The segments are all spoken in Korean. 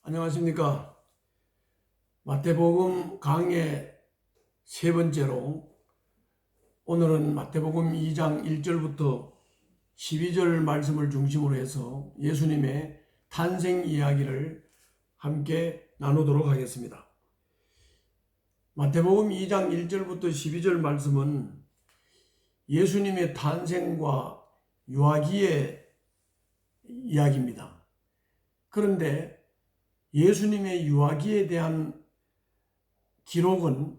안녕하십니까. 마태복음 강의 세 번째로 오늘은 마태복음 2장 1절부터 12절 말씀을 중심으로 해서 예수님의 탄생 이야기를 함께 나누도록 하겠습니다. 마태복음 2장 1절부터 12절 말씀은 예수님의 탄생과 유아기의 이야기입니다. 그런데 예수님의 유아기에 대한 기록은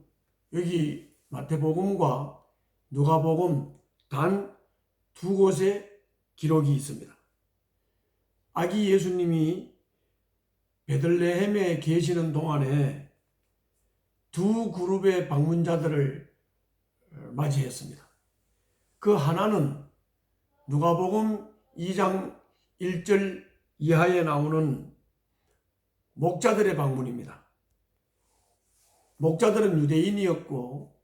여기 마태복음과 누가복음 단 두 곳에 기록이 있습니다. 아기 예수님이 베들레헴에 계시는 동안에 두 그룹의 방문자들을 맞이했습니다. 그 하나는 누가복음 2장 1절 이하에 나오는 목자들의 방문입니다. 목자들은 유대인이었고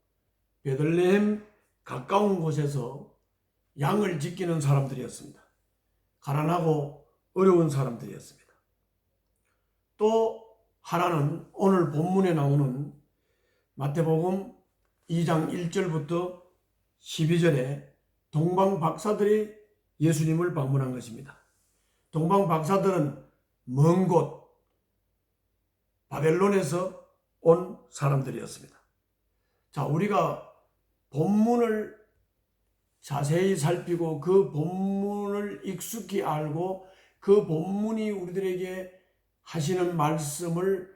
베들레헴 가까운 곳에서 양을 지키는 사람들이었습니다. 가난하고 어려운 사람들이었습니다. 또 하나는 오늘 본문에 나오는 마태복음 2장 1절부터 12절에 동방박사들이 예수님을 방문한 것입니다. 동방박사들은 먼 곳 바벨론에서 온 사람들이었습니다. 자, 우리가 본문을 자세히 살피고 그 본문을 익숙히 알고 그 본문이 우리들에게 하시는 말씀을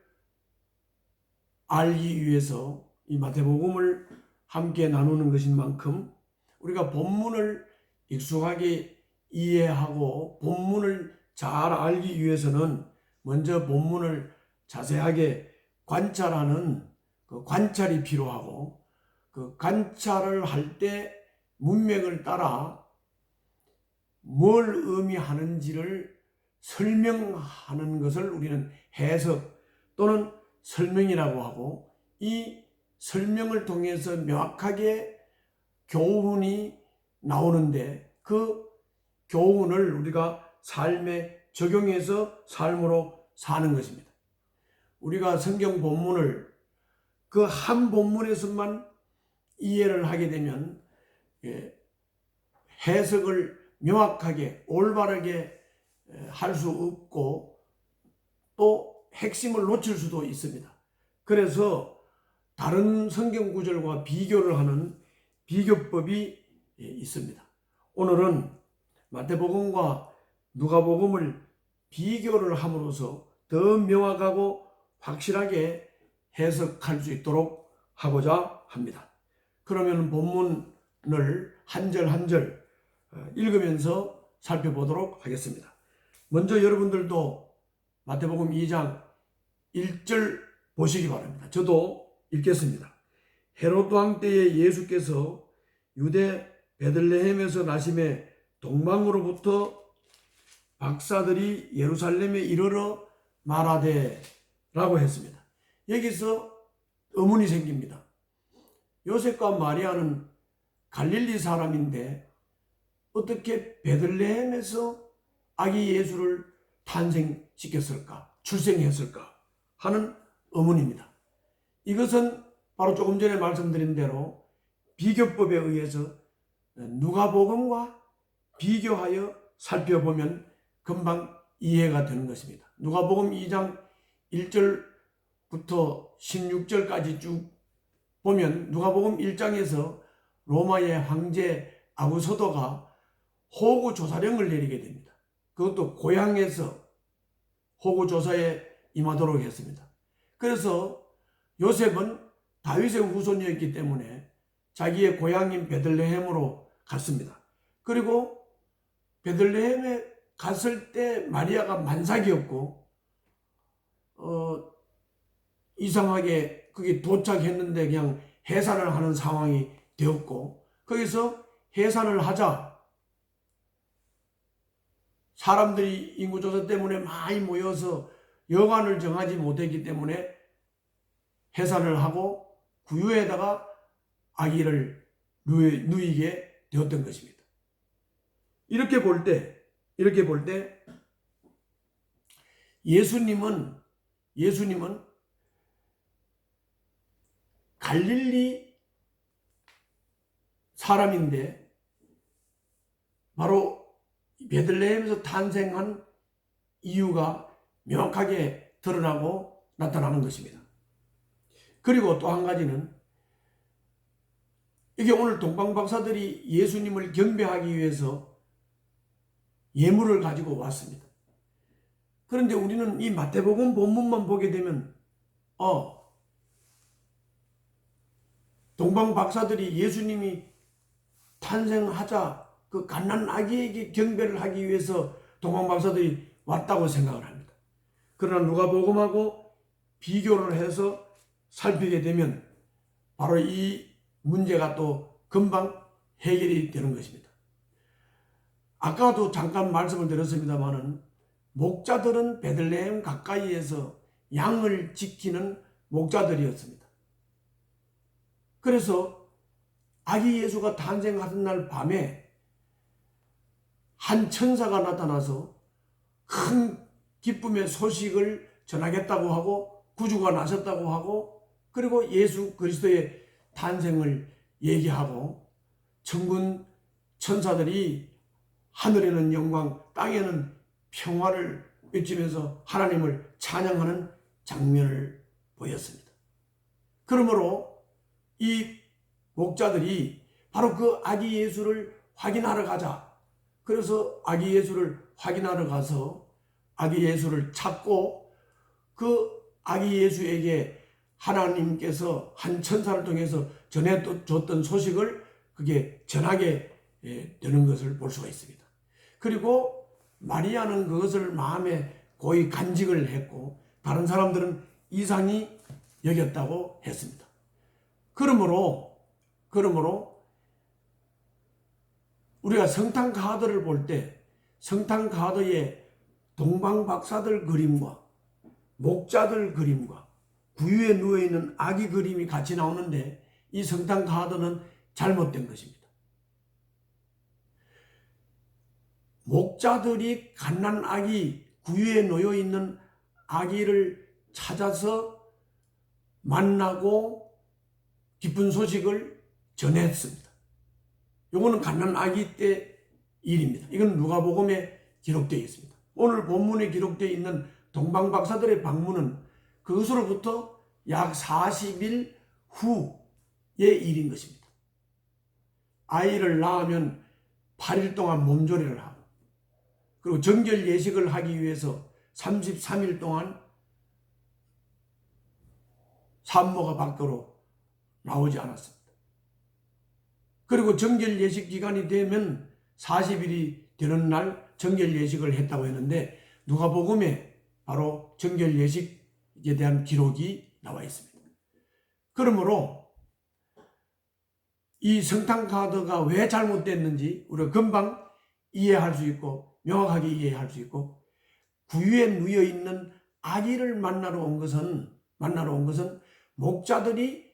알기 위해서 이 마태복음을 함께 나누는 것인 만큼 우리가 본문을 익숙하게 이해하고 본문을 잘 알기 위해서는 먼저 본문을 자세하게 관찰하는 그 관찰이 필요하고 그 관찰을 할 때 문맥을 따라 뭘 의미하는지를 설명하는 것을 우리는 해석 또는 설명이라고 하고 이 설명을 통해서 명확하게 교훈이 나오는데 그 교훈을 우리가 삶에 적용해서 삶으로 사는 것입니다. 우리가 성경 본문을 그 한 본문에서만 이해를 하게 되면 해석을 명확하게 올바르게 할 수 없고 또 핵심을 놓칠 수도 있습니다. 그래서 다른 성경 구절과 비교를 하는 비교법이 있습니다. 오늘은 마태복음과 누가복음을 비교를 함으로써 더 명확하고 확실하게 해석할 수 있도록 하고자 합니다. 그러면 본문을 한 절 한 절 읽으면서 살펴보도록 하겠습니다. 먼저 여러분들도 마태복음 2장 1절 보시기 바랍니다. 저도 읽겠습니다. 헤롯 왕 때에 예수께서 유대 베들레헴에서 나심에 동방으로부터 박사들이 예루살렘에 이르러 말하되 라고 했습니다. 여기서 의문이 생깁니다. 요셉과 마리아는 갈릴리 사람인데 어떻게 베들레헴에서 아기 예수를 탄생시켰을까, 출생했을까 하는 의문입니다. 이것은 바로 조금 전에 말씀드린 대로 비교법에 의해서 누가복음과 비교하여 살펴보면 금방 이해가 되는 것입니다. 누가복음 2장 1절부터 16절까지 쭉 보면 누가복음 1장에서 로마의 황제 아구서도가 호구조사령을 내리게 됩니다. 그것도 고향에서 호구조사에 임하도록 했습니다. 그래서 요셉은 다윗의 후손이었기 때문에 자기의 고향인 베들레헴으로 갔습니다. 그리고 베들레헴에 갔을 때 마리아가 만삭이었고 이상하게 거기 도착했는데 그냥 해산을 하는 상황이 되었고 거기서 해산을 하자 사람들이 인구조사 때문에 많이 모여서 여관을 정하지 못했기 때문에 해산을 하고 구유에다가 아기를 누이게 되었던 것입니다. 이렇게 볼 때 예수님은 예수님은 갈릴리 사람인데 바로 베들레헴에서 탄생한 이유가 명확하게 드러나고 나타나는 것입니다. 그리고 또 한 가지는 이게 오늘 동방박사들이 예수님을 경배하기 위해서 예물을 가지고 왔습니다. 그런데 우리는 이 마태복음 본문만 보게 되면 동방박사들이 예수님이 탄생하자 그 갓난 아기에게 경배를 하기 위해서 동방박사들이 왔다고 생각을 합니다. 그러나 누가복음하고 비교를 해서 살피게 되면 바로 이 문제가 또 금방 해결이 되는 것입니다. 아까도 잠깐 말씀을 드렸습니다마는 목자들은 베들레헴 가까이에서 양을 지키는 목자들이었습니다. 그래서 아기 예수가 탄생하던 날 밤에 한 천사가 나타나서 큰 기쁨의 소식을 전하겠다고 하고 구주가 나셨다고 하고 그리고 예수 그리스도의 탄생을 얘기하고 천군 천사들이 하늘에는 영광 땅에는 평화를 외치면서 하나님을 찬양하는 장면을 보였습니다. 그러므로 이 목자들이 바로 그 아기 예수를 확인하러 가자. 그래서 아기 예수를 확인하러 가서 아기 예수를 찾고 그 아기 예수에게 하나님께서 한 천사를 통해서 전해줬던 소식을 그게 전하게 되는 것을 볼 수가 있습니다. 그리고 마리아는 그것을 마음에 고이 간직을 했고 다른 사람들은 이상히 여겼다고 했습니다. 그러므로 우리가 성탄 카드를 볼 때 성탄 카드에 동방박사들 그림과 목자들 그림과 구유에 누워있는 아기 그림이 같이 나오는데 이 성탄 카드는 잘못된 것입니다. 목자들이 갓난 아기, 구유에 놓여있는 아기를 찾아서 만나고 기쁜 소식을 전했습니다. 이거는 갓난 아기 때 일입니다. 이건 누가복음에 기록되어 있습니다. 오늘 본문에 기록되어 있는 동방박사들의 방문은 그것으로부터 약 40일 후의 일인 것입니다. 아이를 낳으면 8일 동안 몸조리를 하고 그리고 정결 예식을 하기 위해서 33일 동안 산모가 밖으로 나오지 않았습니다. 그리고 정결 예식 기간이 되면 40일이 되는 날 정결 예식을 했다고 했는데 누가복음에 바로 정결 예식에 대한 기록이 나와 있습니다. 그러므로 이 성탄 카드가 왜 잘못됐는지 우리가 금방 이해할 수 있고 명확하게 이해할 수 있고 구유에 누워 있는 아기를 만나러 온 것은 목자들이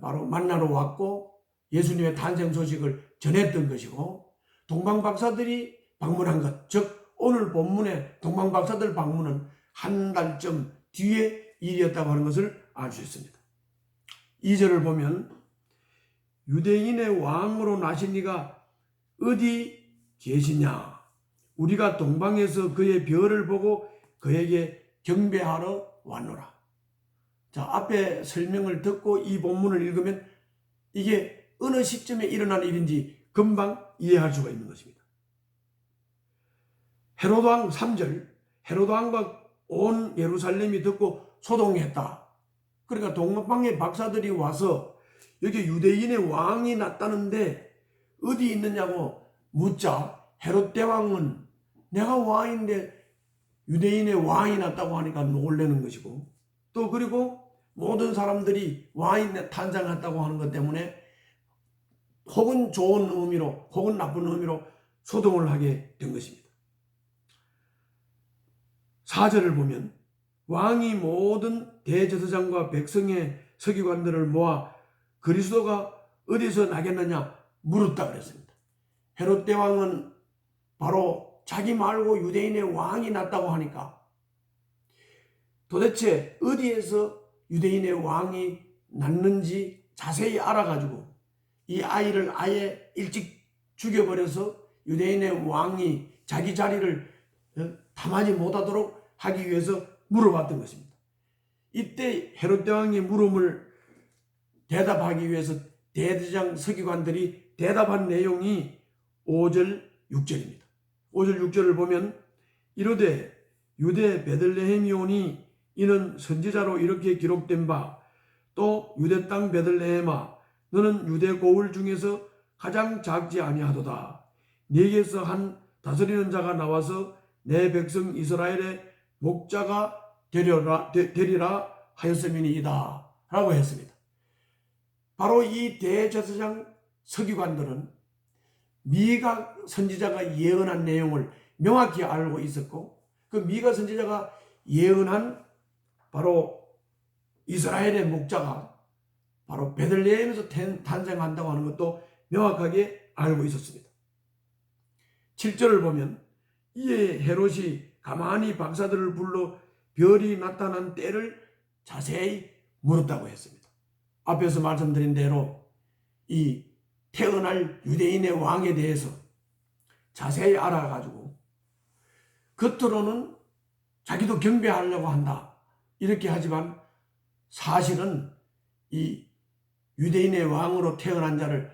바로 만나러 왔고 예수님의 탄생 소식을 전했던 것이고 동방박사들이 방문한 것, 즉 오늘 본문의 동방박사들 방문은 한 달쯤 뒤에 일이었다고 하는 것을 알 수 있습니다. 2절을 보면 유대인의 왕으로 나신 이가 어디 계시냐? 우리가 동방에서 그의 별을 보고 그에게 경배하러 왔노라. 자, 앞에 설명을 듣고 이 본문을 읽으면 이게 어느 시점에 일어난 일인지 금방 이해할 수가 있는 것입니다. 헤로드 왕 3절, 헤로드 왕과 온 예루살렘이 듣고 소동했다. 그러니까 동방의 박사들이 와서 여기 유대인의 왕이 났다는데 어디 있느냐고 묻자 헤롯 대왕은 내가 왕인데 유대인의 왕이 났다고 하니까 놀라는 것이고 또 그리고 모든 사람들이 왕이 탄생했다고 하는 것 때문에 혹은 좋은 의미로 혹은 나쁜 의미로 소동을 하게 된 것입니다. 4절을 보면 왕이 모든 대제사장과 백성의 서기관들을 모아 그리스도가 어디서 나겠느냐 물었다 그랬습니다. 헤롯 대왕은 바로 자기 말고 유대인의 왕이 났다고 하니까 도대체 어디에서 유대인의 왕이 낳는지 자세히 알아가지고 이 아이를 아예 일찍 죽여버려서 유대인의 왕이 자기 자리를 탐하지 못하도록 하기 위해서 물어봤던 것입니다. 이때 헤롯 대왕의 물음을 대답하기 위해서 대제사장 서기관들이 대답한 내용이 5절 6절입니다. 5절 6절을 보면 이르되 유대 베들레헴이오니 이는 선지자로 이렇게 기록된 바 또 유대 땅 베들레헴아 너는 유대 고을 중에서 가장 작지 아니하도다. 네게서 한 다스리는 자가 나와서 내 백성 이스라엘의 목자가 되리라 하였음이니이다 라고 했습니다. 바로 이 대제사장 서기관들은 미가 선지자가 예언한 내용을 명확히 알고 있었고 그 미가 선지자가 예언한 바로 이스라엘의 목자가 바로 베들레헴에서 탄생한다고 하는 것도 명확하게 알고 있었습니다. 7절을 보면 이에 헤롯이 가만히 박사들을 불러 별이 나타난 때를 자세히 물었다고 했습니다. 앞에서 말씀드린 대로 이 태어날 유대인의 왕에 대해서 자세히 알아가지고 겉으로는 자기도 경배하려고 한다 이렇게 하지만 사실은 이 유대인의 왕으로 태어난 자를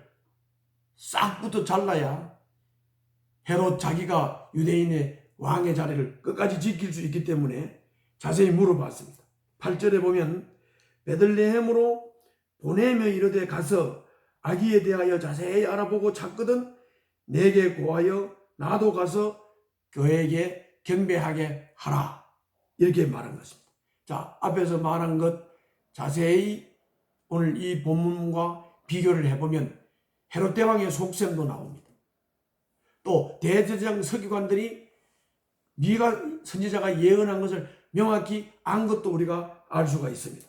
싹부터 잘라야 헤롯 자기가 유대인의 왕의 자리를 끝까지 지킬 수 있기 때문에 자세히 물어봤습니다. 8절에 보면 베들레헴으로 보내며 이르되 가서 아기에 대하여 자세히 알아보고 찾거든 내게 고하여 나도 가서 그에게 경배하게 하라 이렇게 말한 것입니다. 자, 앞에서 말한 것 자세히 오늘 이 본문과 비교를 해보면 헤롯 대왕의 속셈도 나옵니다. 또 대제사장 서기관들이 미가 선지자가 예언한 것을 명확히 안 것도 우리가 알 수가 있습니다.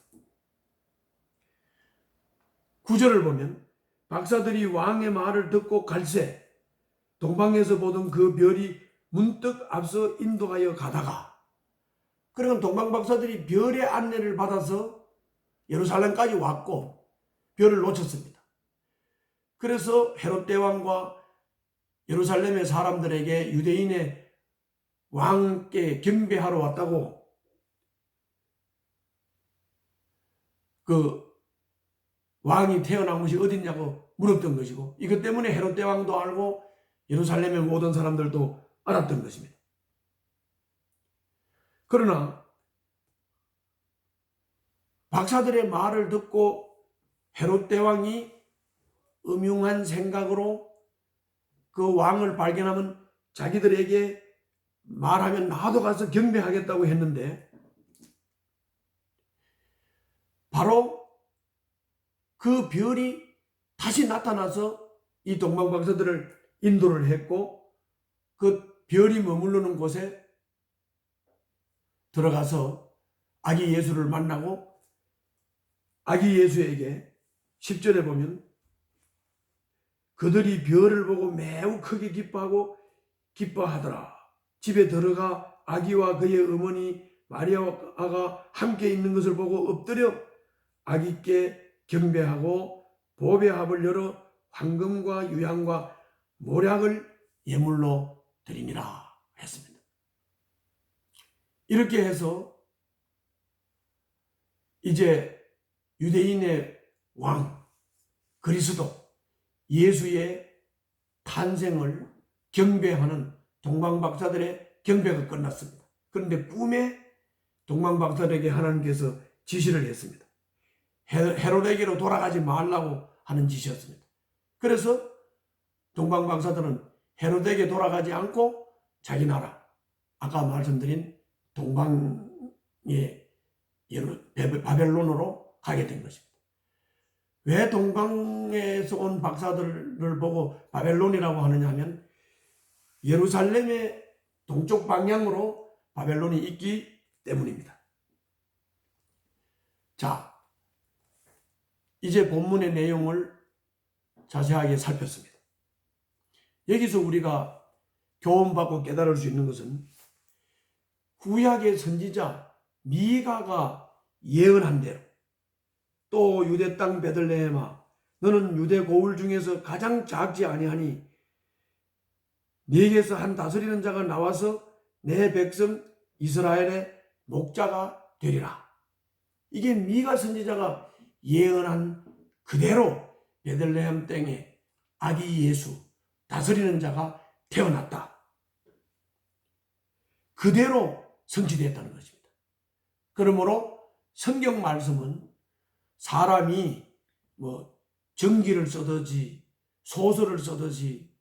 9절을 보면 박사들이 왕의 말을 듣고 갈새 동방에서 보던 그 별이 문득 앞서 인도하여 가다가 그러면 동방 박사들이 별의 안내를 받아서 예루살렘까지 왔고 별을 놓쳤습니다. 그래서 헤롯 대왕과 예루살렘의 사람들에게 유대인의 왕께 경배하러 왔다고 그 왕이 태어난 곳이 어딨냐고 물었던 것이고 이것 때문에 헤롯 대왕도 알고 예루살렘의 모든 사람들도 알았던 것입니다. 그러나 박사들의 말을 듣고 헤롯 대왕이 음흉한 생각으로 그 왕을 발견하면 자기들에게 말하면 나도 가서 경배하겠다고 했는데 바로 그 별이 다시 나타나서 이 동방 박사들을 인도를 했고 그 별이 머무르는 곳에 들어가서 아기 예수를 만나고 아기 예수에게 10절에 보면 그들이 별을 보고 매우 크게 기뻐하더라. 집에 들어가 아기와 그의 어머니 마리아가 함께 있는 것을 보고 엎드려 아기께 경배하고 보배합을 열어 황금과 유향과 모략을 예물로 드리니라 했습니다. 이렇게 해서 이제 유대인의 왕 그리스도 예수의 탄생을 경배하는 동방박사들의 경배가 끝났습니다. 그런데 꿈에 동방박사들에게 하나님께서 지시를 했습니다. 헤롯에게로 돌아가지 말라고 하는 짓이었습니다. 그래서 동방박사들은 헤롯에게 돌아가지 않고 자기 나라 아까 말씀드린 동방의 바벨론으로 가게 된 것입니다. 왜 동방에서 온 박사들을 보고 바벨론이라고 하느냐 하면 예루살렘의 동쪽 방향으로 바벨론이 있기 때문입니다. 자, 이제 본문의 내용을 자세하게 살폈습니다. 여기서 우리가 교훈받고 깨달을 수 있는 것은 구약의 선지자 미가가 예언한 대로 또 유대 땅 베들레헴아 너는 유대 고을 중에서 가장 작지 아니하니 네게서 한 다스리는 자가 나와서 내 백성 이스라엘의 목자가 되리라. 이게 미가 선지자가 예언한 그대로 베들레헴 땅에 아기 예수 다스리는 자가 태어났다. 그대로 성취되었다는 것입니다. 그러므로 성경 말씀은 사람이 전기를 쓰듯이 소설을 쓰듯이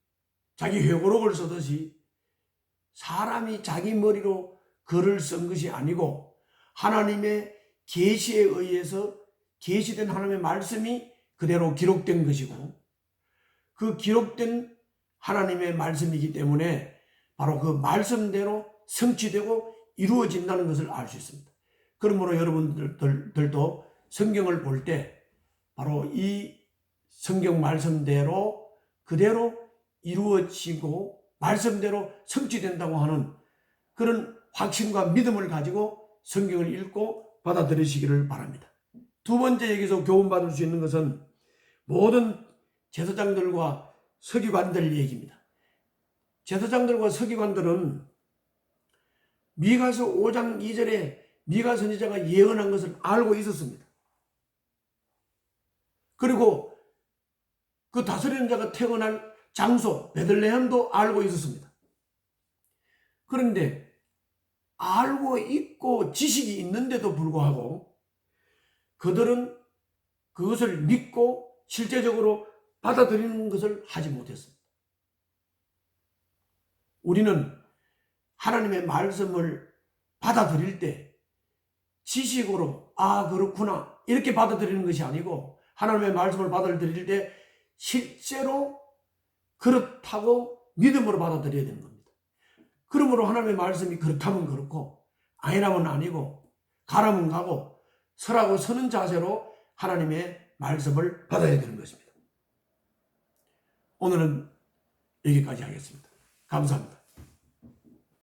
자기 회고록을 쓰듯이 사람이 자기 머리로 글을 쓴 것이 아니고 하나님의 계시에 의해서 계시된 하나님의 말씀이 그대로 기록된 것이고 그 기록된 하나님의 말씀이기 때문에 바로 그 말씀대로 성취되고 이루어진다는 것을 알 수 있습니다. 그러므로 여러분들도 성경을 볼 때 바로 이 성경 말씀대로 그대로 이루어지고 말씀대로 성취된다고 하는 그런 확신과 믿음을 가지고 성경을 읽고 받아들이시기를 바랍니다. 두 번째 여기서 교훈받을 수 있는 것은 모든 제사장들과 서기관들 얘기입니다. 제사장들과 서기관들은 미가서 5장 2절에 미가 선지자가 예언한 것을 알고 있었습니다. 그리고 그 다스리는 자가 태어날 장소 베들레헴도 알고 있었습니다. 그런데 알고 있고 지식이 있는데도 불구하고 그들은 그것을 믿고 실제적으로 받아들이는 것을 하지 못했습니다. 우리는 하나님의 말씀을 받아들일 때 지식으로 그렇구나 이렇게 받아들이는 것이 아니고 하나님의 말씀을 받아들일 때 실제로 그렇다고 믿음으로 받아들여야 되는 겁니다. 그러므로 하나님의 말씀이 그렇다면 그렇고 아니라면 아니고 가라면 가고 서라고 서는 자세로 하나님의 말씀을 받아야 되는 것입니다. 오늘은 여기까지 하겠습니다. 감사합니다.